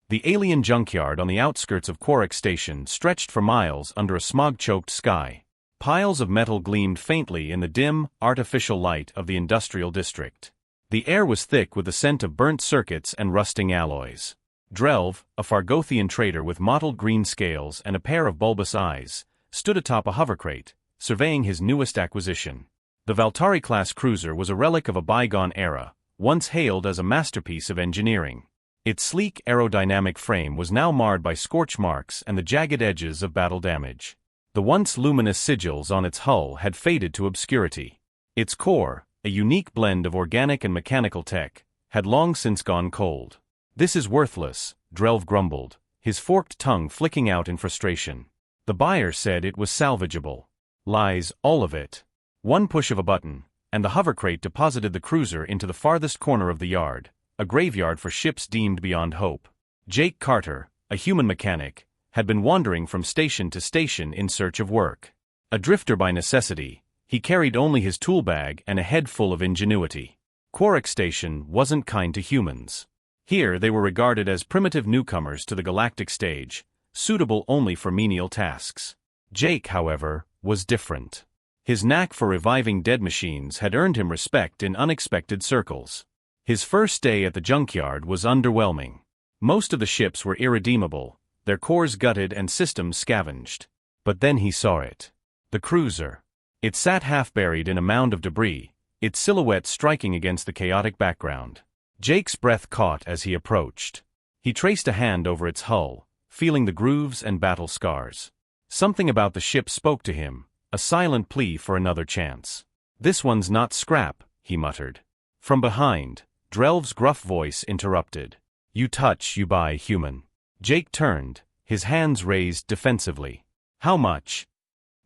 The alien junkyard on the outskirts of Quark Station stretched for miles under a smog-choked sky. Piles of metal gleamed faintly in the dim, artificial light of the industrial district. The air was thick with the scent of burnt circuits and rusting alloys. Drelv, a Fargothian trader with mottled green scales and a pair of bulbous eyes, stood atop a hovercrate, surveying his newest acquisition. The Valtari-class cruiser was a relic of a bygone era, once hailed as a masterpiece of engineering. Its sleek aerodynamic frame was now marred by scorch marks and the jagged edges of battle damage. The once luminous sigils on its hull had faded to obscurity. Its core, a unique blend of organic and mechanical tech, had long since gone cold. "This is worthless," Drelv grumbled, his forked tongue flicking out in frustration. The buyer said it was salvageable. Lies, all of it. One push of a button, and the hovercrate deposited the cruiser into the farthest corner of the yard, a graveyard for ships deemed beyond hope. Jake Carter, a human mechanic, had been wandering from station to station in search of work. A drifter by necessity, he carried only his tool bag and a head full of ingenuity. Quark Station wasn't kind to humans. Here they were regarded as primitive newcomers to the galactic stage, suitable only for menial tasks. Jake, however, was different. His knack for reviving dead machines had earned him respect in unexpected circles. His first day at the junkyard was underwhelming. Most of the ships were irredeemable, their cores gutted and systems scavenged. But then he saw it. The cruiser. It sat half-buried in a mound of debris, its silhouette striking against the chaotic background. Jake's breath caught as he approached. He traced a hand over its hull, feeling the grooves and battle scars. Something about the ship spoke to him, a silent plea for another chance. "This one's not scrap," he muttered. From behind, Drelv's gruff voice interrupted. "You touch, you buy, human." Jake turned, his hands raised defensively. "How much?"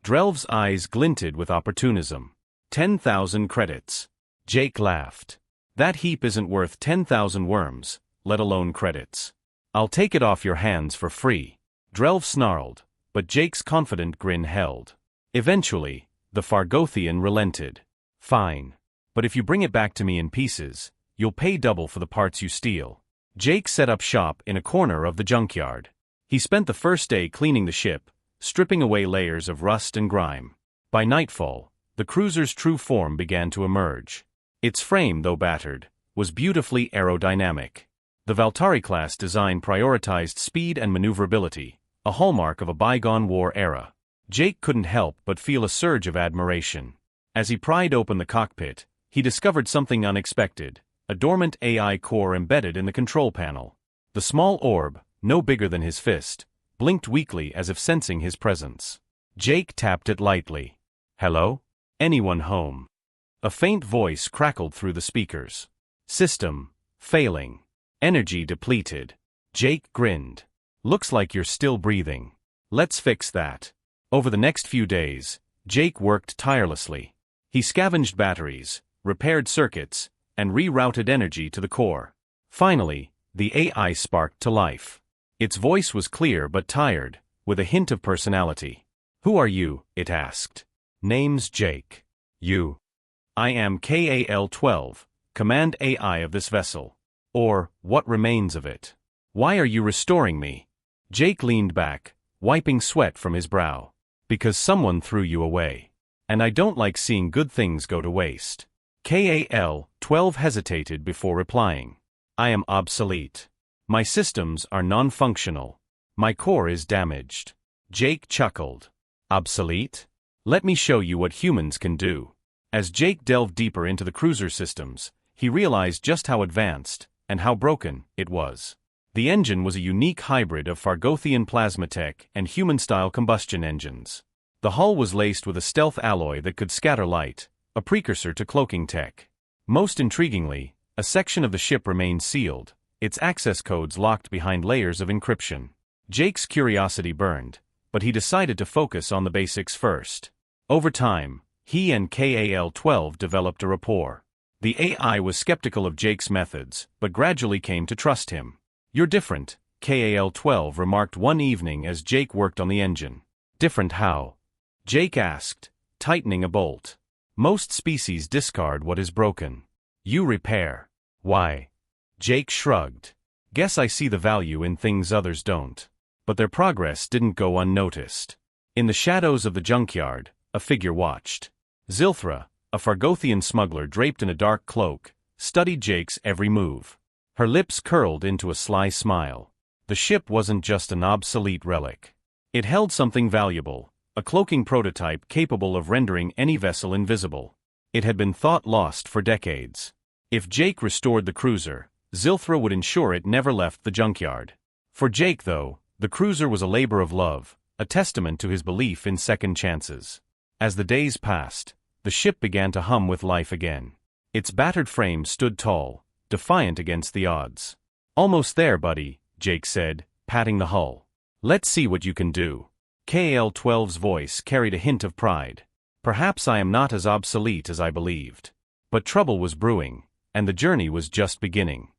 Drelv's eyes glinted with opportunism. 10,000 credits. Jake laughed. "That heap isn't worth 10,000 worms, let alone credits. I'll take it off your hands for free." Drelv snarled, but Jake's confident grin held. Eventually, the Fargothian relented. "Fine. But if you bring it back to me in pieces, you'll pay double for the parts you steal." Jake set up shop in a corner of the junkyard. He spent the first day cleaning the ship, stripping away layers of rust and grime. By nightfall, the cruiser's true form began to emerge. Its frame, though battered, was beautifully aerodynamic. The Valtari-class design prioritized speed and maneuverability, a hallmark of a bygone war era. Jake couldn't help but feel a surge of admiration. As he pried open the cockpit, he discovered something unexpected, a dormant AI core embedded in the control panel. The small orb, no bigger than his fist, blinked weakly as if sensing his presence. Jake tapped it lightly. "Hello? Anyone home?" A faint voice crackled through the speakers. "System, failing. Energy depleted." Jake grinned. "Looks like you're still breathing. Let's fix that." Over the next few days, Jake worked tirelessly. He scavenged batteries, repaired circuits, and rerouted energy to the core. Finally, the AI sparked to life. Its voice was clear but tired, with a hint of personality. "Who are you?" it asked. "Name's Jake." "You?" "I am KAL-12, Command AI of this vessel. Or, what remains of it. Why are you restoring me?" Jake leaned back, wiping sweat from his brow. "Because someone threw you away. And I don't like seeing good things go to waste." KAL-12 hesitated before replying. "I am obsolete. My systems are non-functional. My core is damaged." Jake chuckled. "Obsolete? Let me show you what humans can do." As Jake delved deeper into the cruiser systems, he realized just how advanced, and how broken, it was. The engine was a unique hybrid of Fargothian plasma tech and human-style combustion engines. The hull was laced with a stealth alloy that could scatter light, a precursor to cloaking tech. Most intriguingly, a section of the ship remained sealed, its access codes locked behind layers of encryption. Jake's curiosity burned, but he decided to focus on the basics first. Over time, he and KAL-12 developed a rapport. The AI was skeptical of Jake's methods, but gradually came to trust him. "You're different," KAL-12 remarked one evening as Jake worked on the engine. "Different how?" Jake asked, tightening a bolt. "Most species discard what is broken. You repair." "Why?" Jake shrugged. Guess I see the value in things others don't. But their progress didn't go unnoticed. In the shadows of the junkyard, a figure watched. Zilthra, a Fargothian smuggler draped in a dark cloak, studied Jake's every move. Her lips curled into a sly smile. The ship wasn't just an obsolete relic. It held something valuable, a cloaking prototype capable of rendering any vessel invisible. It had been thought lost for decades. If Jake restored the cruiser, Zilthra would ensure it never left the junkyard. For Jake, though, the cruiser was a labor of love, a testament to his belief in second chances. As the days passed, the ship began to hum with life again. Its battered frame stood tall, defiant against the odds. "Almost there, buddy," Jake said, patting the hull. "Let's see what you can do." KAL-12's voice carried a hint of pride. "Perhaps I am not as obsolete as I believed. But trouble was brewing, and the journey was just beginning."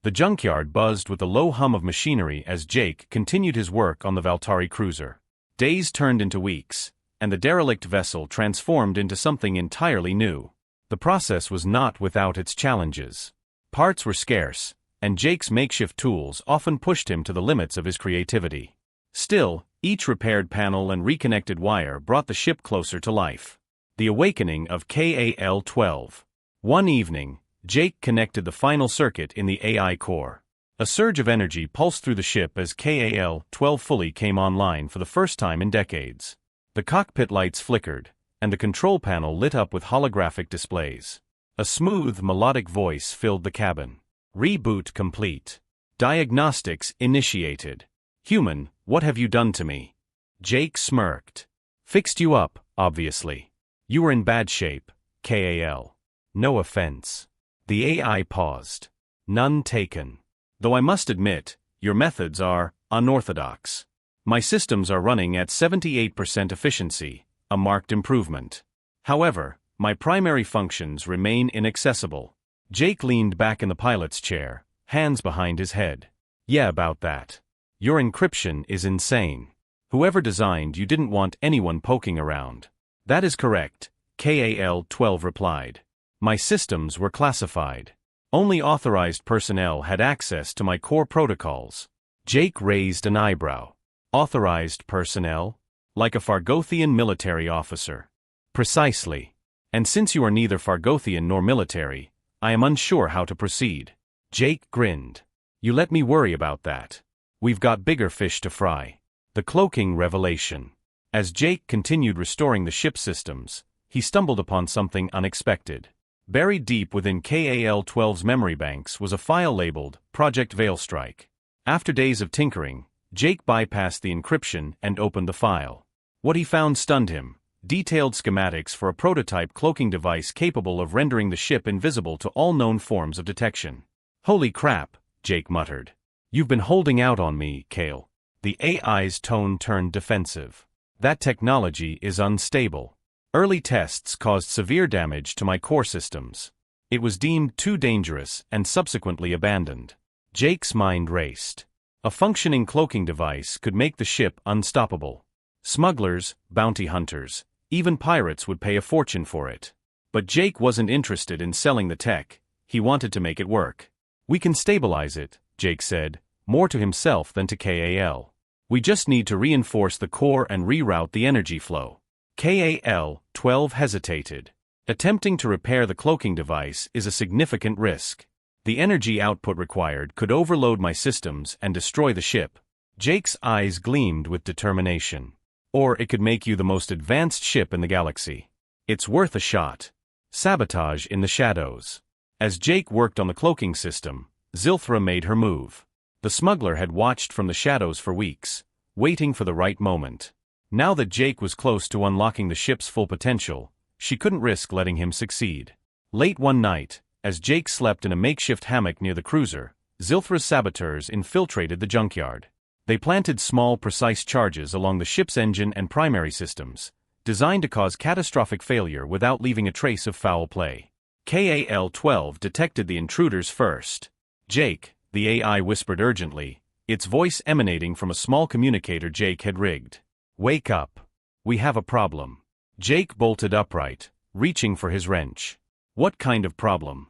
The junkyard buzzed with the low hum of machinery as Jake continued his work on the Valtari cruiser. Days turned into weeks, and the derelict vessel transformed into something entirely new. The process was not without its challenges. Parts were scarce, and Jake's makeshift tools often pushed him to the limits of his creativity. Still, each repaired panel and reconnected wire brought the ship closer to life. The awakening of KAL-12. One evening, Jake connected the final circuit in the AI core. A surge of energy pulsed through the ship as KAL-12 fully came online for the first time in decades. The cockpit lights flickered, and the control panel lit up with holographic displays. A smooth, melodic voice filled the cabin. "Reboot complete. Diagnostics initiated. Human, what have you done to me?" Jake smirked. "Fixed you up, obviously. You were in bad shape, KAL. No offense." The AI paused. "None taken. Though I must admit, your methods are unorthodox. My systems are running at 78% efficiency, a marked improvement. However, my primary functions remain inaccessible." Jake leaned back in the pilot's chair, hands behind his head. "Yeah, about that. Your encryption is insane. Whoever designed you didn't want anyone poking around." "That is correct," KAL-12 replied. "My systems were classified. Only authorized personnel had access to my core protocols." Jake raised an eyebrow. "Authorized personnel? Like a Fargothian military officer?" "Precisely. And since you are neither Fargothian nor military, I am unsure how to proceed." Jake grinned. "You let me worry about that. We've got bigger fish to fry." The cloaking revelation. As Jake continued restoring the ship systems, he stumbled upon something unexpected. Buried deep within KAL-12's memory banks was a file labeled Project Veilstrike. After days of tinkering, Jake bypassed the encryption and opened the file. What he found stunned him: detailed schematics for a prototype cloaking device capable of rendering the ship invisible to all known forms of detection. "Holy crap," Jake muttered. "You've been holding out on me, Kale." The AI's tone turned defensive. "That technology is unstable. Early tests caused severe damage to my core systems. It was deemed too dangerous and subsequently abandoned." Jake's mind raced. A functioning cloaking device could make the ship unstoppable. Smugglers, bounty hunters, even pirates would pay a fortune for it. But Jake wasn't interested in selling the tech, he wanted to make it work. "We can stabilize it," Jake said, more to himself than to KAL. "We just need to reinforce the core and reroute the energy flow." KAL-12 hesitated. Attempting to repair the cloaking device is a significant risk. The energy output required could overload my systems and destroy the ship. Jake's eyes gleamed with determination. "Or it could make you the most advanced ship in the galaxy. It's worth a shot." Sabotage in the shadows. As Jake worked on the cloaking system, Zilthra made her move. The smuggler had watched from the shadows for weeks, waiting for the right moment. Now that Jake was close to unlocking the ship's full potential, she couldn't risk letting him succeed. Late one night, as Jake slept in a makeshift hammock near the cruiser, Zilthra's saboteurs infiltrated the junkyard. They planted small, precise charges along the ship's engine and primary systems, designed to cause catastrophic failure without leaving a trace of foul play. KAL-12 detected the intruders first. "Jake," the AI whispered urgently, its voice emanating from a small communicator Jake had rigged. "Wake up. We have a problem." Jake bolted upright, reaching for his wrench. "What kind of problem?"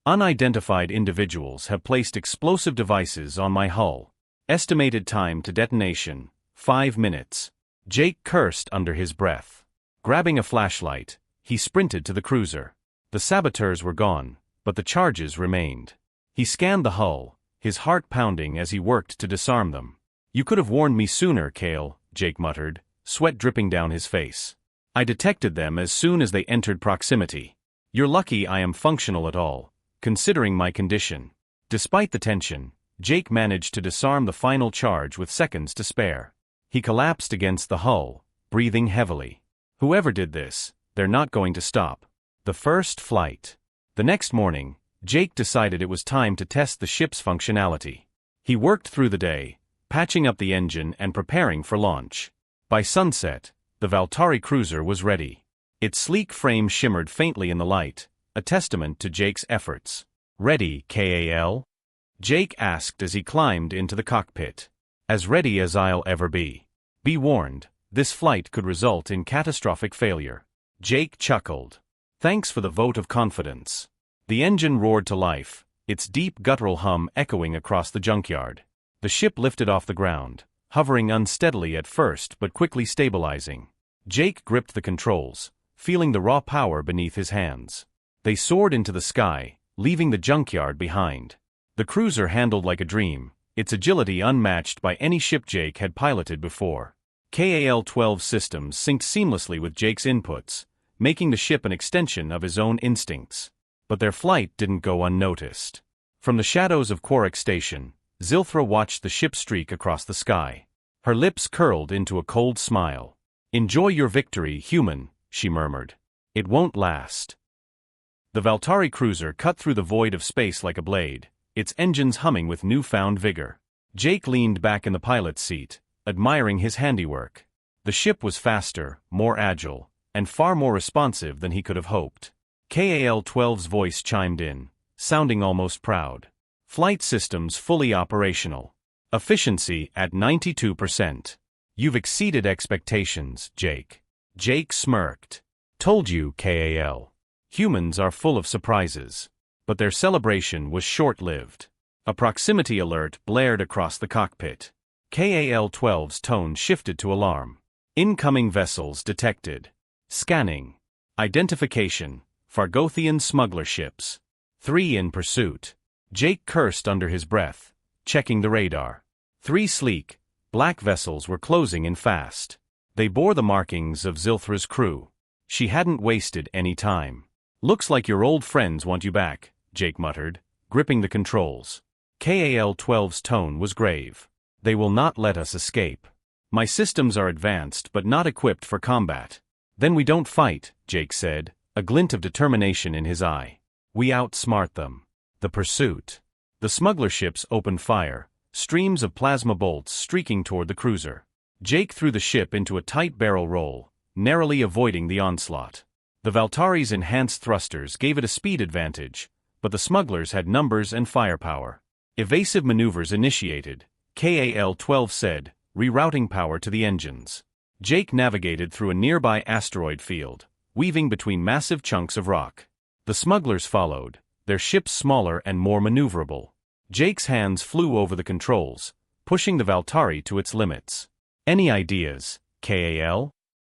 Unidentified individuals have placed explosive devices on my hull. Estimated time to detonation, 5 minutes. Jake cursed under his breath. Grabbing a flashlight, he sprinted to the cruiser. The saboteurs were gone, but the charges remained. He scanned the hull, his heart pounding as he worked to disarm them. "You could have warned me sooner, Kale," Jake muttered, sweat dripping down his face. "I detected them as soon as they entered proximity. You're lucky I am functional at all, considering my condition." Despite the tension, Jake managed to disarm the final charge with seconds to spare. He collapsed against the hull, breathing heavily. Whoever did this, they're not going to stop. The first flight. The next morning, Jake decided it was time to test the ship's functionality. He worked through the day, patching up the engine and preparing for launch. By sunset, the Valtari cruiser was ready. Its sleek frame shimmered faintly in the light, a testament to Jake's efforts. "Ready, Kal?" Jake asked as he climbed into the cockpit. "As ready as I'll ever be. Be warned, this flight could result in catastrophic failure." Jake chuckled. "Thanks for the vote of confidence." The engine roared to life, its deep guttural hum echoing across the junkyard. The ship lifted off the ground, hovering unsteadily at first but quickly stabilizing. Jake gripped the controls, feeling the raw power beneath his hands. They soared into the sky, leaving the junkyard behind. The cruiser handled like a dream, its agility unmatched by any ship Jake had piloted before. KAL-12 systems synced seamlessly with Jake's inputs, making the ship an extension of his own instincts. But their flight didn't go unnoticed. From the shadows of Quark Station, Zilthra watched the ship streak across the sky. Her lips curled into a cold smile. "Enjoy your victory, human," she murmured. "It won't last." The Valtari cruiser cut through the void of space like a blade, its engines humming with newfound vigor. Jake leaned back in the pilot's seat, admiring his handiwork. The ship was faster, more agile, and far more responsive than he could have hoped. KAL-12's voice chimed in, sounding almost proud. "Flight systems fully operational. Efficiency at 92%. You've exceeded expectations, Jake." Jake smirked. "Told you, KAL. Humans are full of surprises." But their celebration was short-lived. A proximity alert blared across the cockpit. KAL-12's tone shifted to alarm. "Incoming vessels detected. Scanning. Identification. Fargothian smuggler ships. 3 in pursuit." Jake cursed under his breath, checking the radar. 3 sleek, black vessels were closing in fast. They bore the markings of Zilthra's crew. She hadn't wasted any time. "Looks like your old friends want you back," Jake muttered, gripping the controls. KAL-12's tone was grave. "They will not let us escape. My systems are advanced but not equipped for combat." "Then we don't fight," Jake said, a glint of determination in his eye. "We outsmart them." The pursuit. The smuggler ships opened fire, streams of plasma bolts streaking toward the cruiser. Jake threw the ship into a tight barrel roll, narrowly avoiding the onslaught. The Valtari's enhanced thrusters gave it a speed advantage, but the smugglers had numbers and firepower. Evasive maneuvers initiated, KAL-12 said, rerouting power to the engines. Jake navigated through a nearby asteroid field, weaving between massive chunks of rock. The smugglers followed, their ships smaller and more maneuverable. Jake's hands flew over the controls, pushing the Valtari to its limits. "Any ideas, KAL?"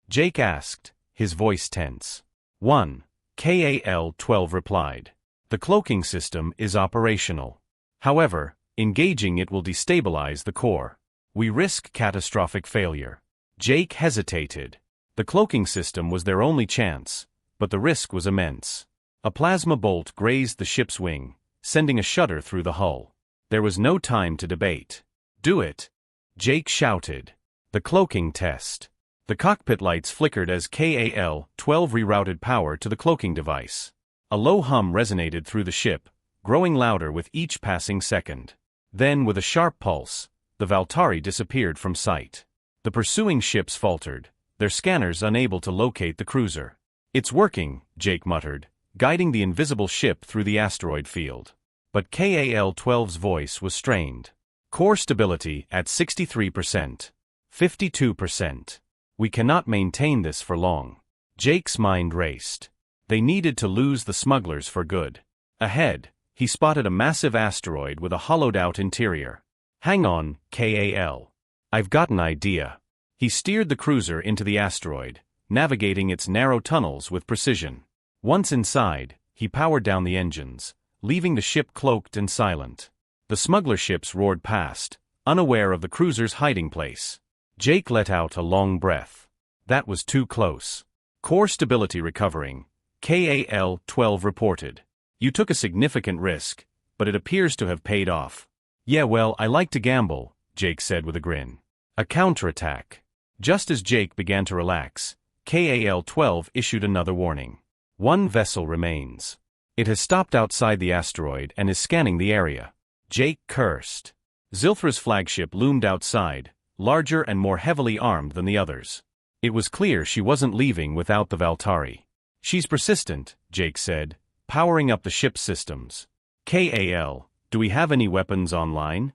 Jake asked, his voice tense. "1. KAL-12 replied. "The cloaking system is operational. However, engaging it will destabilize the core. We risk catastrophic failure." Jake hesitated. The cloaking system was their only chance, but the risk was immense. A plasma bolt grazed the ship's wing, sending a shudder through the hull. There was no time to debate. "Do it!" Jake shouted. The cloaking test. The cockpit lights flickered as KAL-12 rerouted power to the cloaking device. A low hum resonated through the ship, growing louder with each passing second. Then, with a sharp pulse, the Valtari disappeared from sight. The pursuing ships faltered, their scanners unable to locate the cruiser. "It's working," Jake muttered, guiding the invisible ship through the asteroid field. But KAL-12's voice was strained. "Core stability at 63%. 52%. We cannot maintain this for long." Jake's mind raced. They needed to lose the smugglers for good. Ahead, he spotted a massive asteroid with a hollowed-out interior. "Hang on, Kal. I've got an idea." He steered the cruiser into the asteroid, navigating its narrow tunnels with precision. Once inside, he powered down the engines, leaving the ship cloaked and silent. The smuggler ships roared past, unaware of the cruiser's hiding place. Jake let out a long breath. That was too close. "Core stability recovering," Kal-12 reported. "You took a significant risk, but it appears to have paid off." "Yeah, well, I like to gamble," Jake said with a grin. A counterattack. Just as Jake began to relax, Kal-12 issued another warning. "One vessel remains. It has stopped outside the asteroid and is scanning the area." Jake cursed. Zilthra's flagship loomed outside, larger and more heavily armed than the others. It was clear she wasn't leaving without the Valtari. "She's persistent," Jake said, powering up the ship's systems. "Kal, do we have any weapons online?"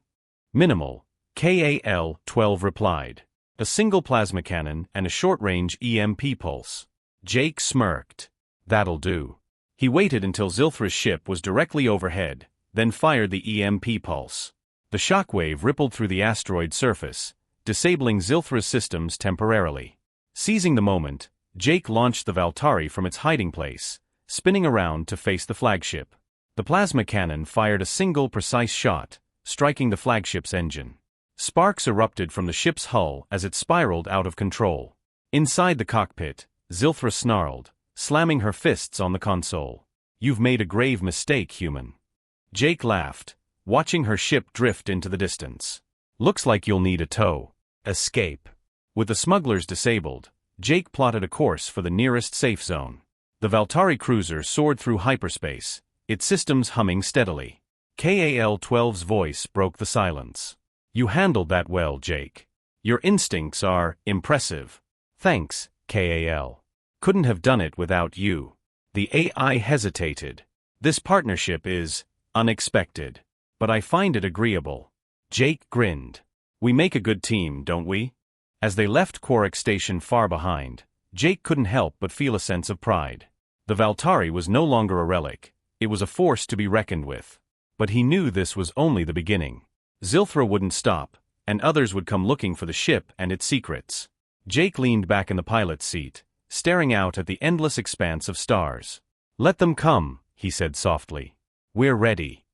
"Minimal," Kal-12 replied. "A single plasma cannon and a short-range EMP pulse." Jake smirked. "That'll do." He waited until Zilthra's ship was directly overhead, then fired the EMP pulse. The shockwave rippled through the asteroid's surface, disabling Zilthra's systems temporarily. Seizing the moment, Jake launched the Valtari from its hiding place, spinning around to face the flagship. The plasma cannon fired a single precise shot, striking the flagship's engine. Sparks erupted from the ship's hull as it spiraled out of control. Inside the cockpit, Zilthra snarled, slamming her fists on the console. "You've made a grave mistake, human." Jake laughed, watching her ship drift into the distance. "Looks like you'll need a tow." Escape. With the smugglers disabled, Jake plotted a course for the nearest safe zone. The Valtari cruiser soared through hyperspace, its systems humming steadily. Kal-12's voice broke the silence. "You handled that well, Jake. Your instincts are impressive." "Thanks, Kal. Couldn't have done it without you." The AI hesitated. "This partnership is unexpected, but I find it agreeable." Jake grinned. "We make a good team, don't we?" As they left Quark Station far behind, Jake couldn't help but feel a sense of pride. The Valtari was no longer a relic, it was a force to be reckoned with. But he knew this was only the beginning. Zilthra wouldn't stop, and others would come looking for the ship and its secrets. Jake leaned back in the pilot's seat, staring out at the endless expanse of stars. "Let them come," he said softly. "We're ready."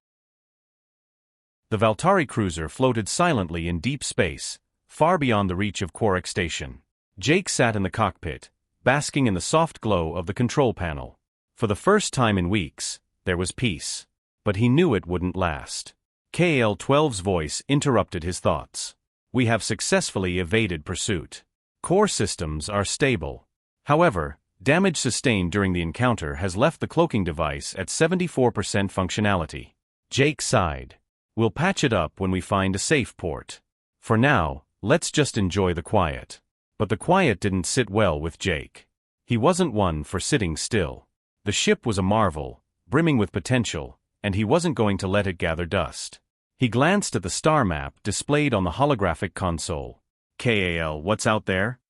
The Valtari cruiser floated silently in deep space, far beyond the reach of Quark Station. Jake sat in the cockpit, basking in the soft glow of the control panel. For the first time in weeks, there was peace. But he knew it wouldn't last. Kal-12's voice interrupted his thoughts. "We have successfully evaded pursuit. Core systems are stable. However, damage sustained during the encounter has left the cloaking device at 74% functionality." Jake sighed. "We'll patch it up when we find a safe port. For now, let's just enjoy the quiet." But the quiet didn't sit well with Jake. He wasn't one for sitting still. The ship was a marvel, brimming with potential, and he wasn't going to let it gather dust. He glanced at the star map displayed on the holographic console. "Kal, what's out there?"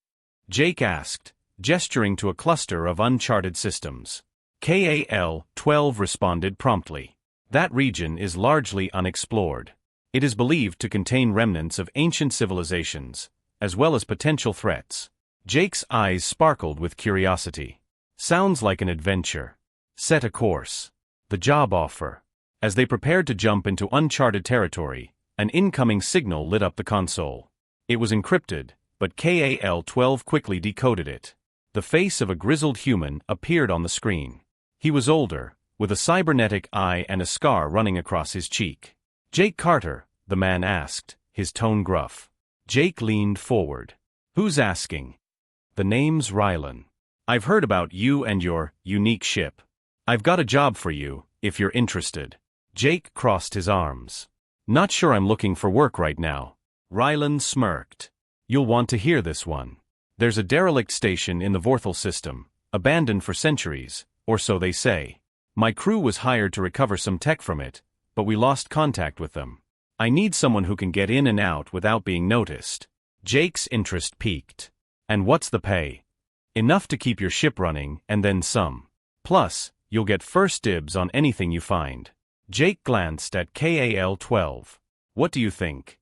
Jake asked, gesturing to a cluster of uncharted systems. Kal-12 responded promptly. "That region is largely unexplored. It is believed to contain remnants of ancient civilizations, as well as potential threats." Jake's eyes sparkled with curiosity. "Sounds like an adventure. Set a course." The job offer. As they prepared to jump into uncharted territory, an incoming signal lit up the console. It was encrypted, but Kal-12 quickly decoded it. The face of a grizzled human appeared on the screen. He was older, with a cybernetic eye and a scar running across his cheek. "Jake Carter?" the man asked, his tone gruff. Jake leaned forward. "Who's asking?" "The name's Rylan. I've heard about you and your unique ship. I've got a job for you, if you're interested." Jake crossed his arms. "Not sure I'm looking for work right now." Rylan smirked. "You'll want to hear this one. There's a derelict station in the Vorthal system, abandoned for centuries, or so they say. My crew was hired to recover some tech from it, but we lost contact with them. I need someone who can get in and out without being noticed." Jake's interest peaked. "And what's the pay?" "Enough to keep your ship running, and then some. Plus, you'll get first dibs on anything you find." Jake glanced at KAL-12. What do you think?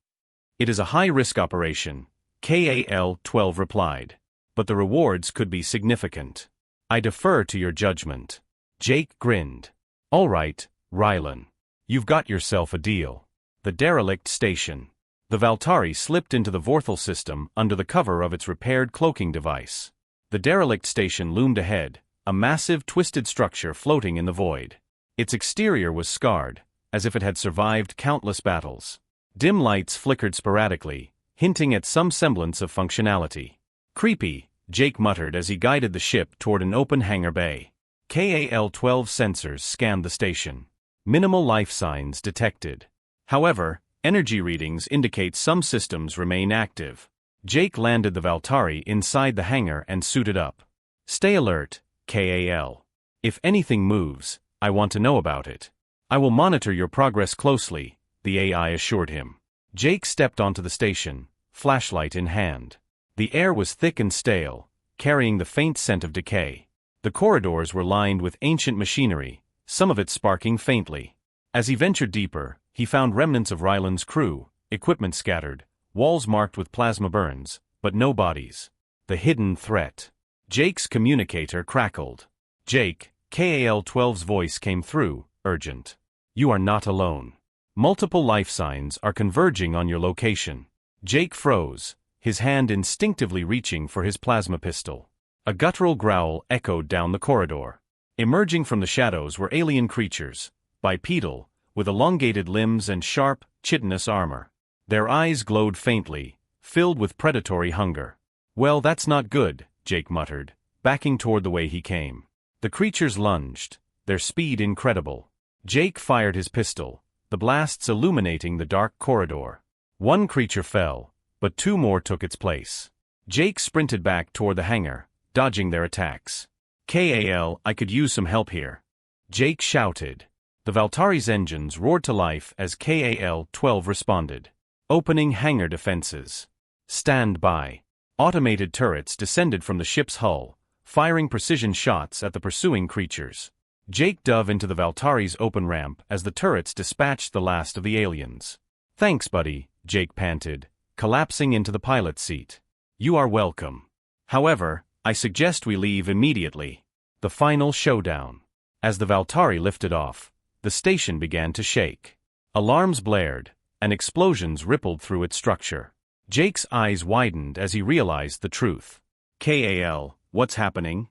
It is a high-risk operation, KAL-12 replied. But the rewards could be significant. I defer to your judgment. Jake grinned. All right, Rylan. You've got yourself a deal. The derelict station. The Valtari slipped into the Vorthal system under the cover of its repaired cloaking device. The derelict station loomed ahead, a massive twisted structure floating in the void. Its exterior was scarred, as if it had survived countless battles. Dim lights flickered sporadically, hinting at some semblance of functionality. Creepy, Jake muttered as he guided the ship toward an open hangar bay. KAL-12 sensors scanned the station. Minimal life signs detected. However, energy readings indicate some systems remain active. Jake landed the Valtari inside the hangar and suited up. Stay alert, KAL. If anything moves, I want to know about it. I will monitor your progress closely, the AI assured him. Jake stepped onto the station, flashlight in hand. The air was thick and stale, carrying the faint scent of decay. The corridors were lined with ancient machinery, some of it sparking faintly. As he ventured deeper, he found remnants of Ryland's crew, equipment scattered, walls marked with plasma burns, but no bodies. The hidden threat. Jake's communicator crackled. Jake, KAL-12's voice came through, urgent. You are not alone. Multiple life signs are converging on your location. Jake froze, his hand instinctively reaching for his plasma pistol. A guttural growl echoed down the corridor. Emerging from the shadows were alien creatures, bipedal, with elongated limbs and sharp, chitinous armor. Their eyes glowed faintly, filled with predatory hunger. Well, that's not good, Jake muttered, backing toward the way he came. The creatures lunged, their speed incredible. Jake fired his pistol, the blasts illuminating the dark corridor. One creature fell, but two more took its place. Jake sprinted back toward the hangar, dodging their attacks. KAL, I could use some help here. Jake shouted. The Valtari's engines roared to life as KAL-12 responded. Opening hangar defenses. Stand by. Automated turrets descended from the ship's hull, firing precision shots at the pursuing creatures. Jake dove into the Valtari's open ramp as the turrets dispatched the last of the aliens. Thanks, buddy, Jake panted, collapsing into the pilot's seat. You are welcome. However, I suggest we leave immediately. The final showdown. As the Valtari lifted off, the station began to shake. Alarms blared, and explosions rippled through its structure. Jake's eyes widened as he realized the truth. KAL, what's happening?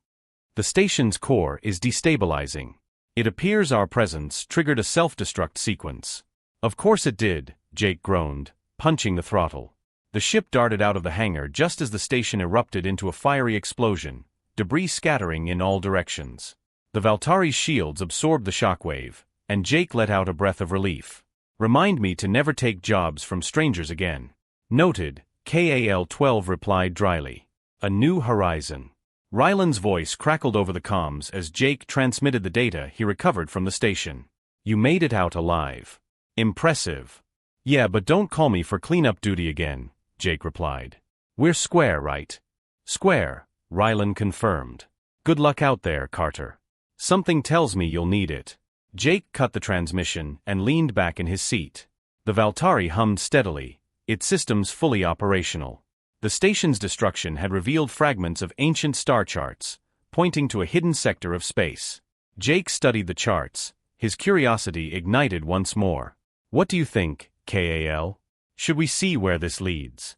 The station's core is destabilizing. It appears our presence triggered a self-destruct sequence. Of course it did, Jake groaned, punching the throttle. The ship darted out of the hangar just as the station erupted into a fiery explosion, debris scattering in all directions. The Valtari's shields absorbed the shockwave, and Jake let out a breath of relief. Remind me to never take jobs from strangers again. Noted, KAL-12 replied dryly. A new horizon. Ryland's voice crackled over the comms as Jake transmitted the data he recovered from the station. You made it out alive. Impressive. Yeah, but don't call me for cleanup duty again, Jake replied. We're square, right? Square, Ryland confirmed. Good luck out there, Carter. Something tells me you'll need it. Jake cut the transmission and leaned back in his seat. The Valtari hummed steadily, its systems fully operational. The station's destruction had revealed fragments of ancient star charts, pointing to a hidden sector of space. Jake studied the charts, his curiosity ignited once more. What do you think, KAL? Should we see where this leads?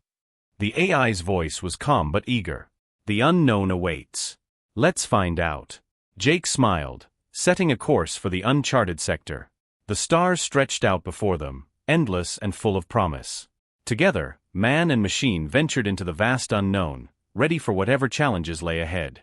The AI's voice was calm but eager. The unknown awaits. Let's find out. Jake smiled, setting a course for the uncharted sector. The stars stretched out before them, endless and full of promise. Together, man and machine ventured into the vast unknown, ready for whatever challenges lay ahead.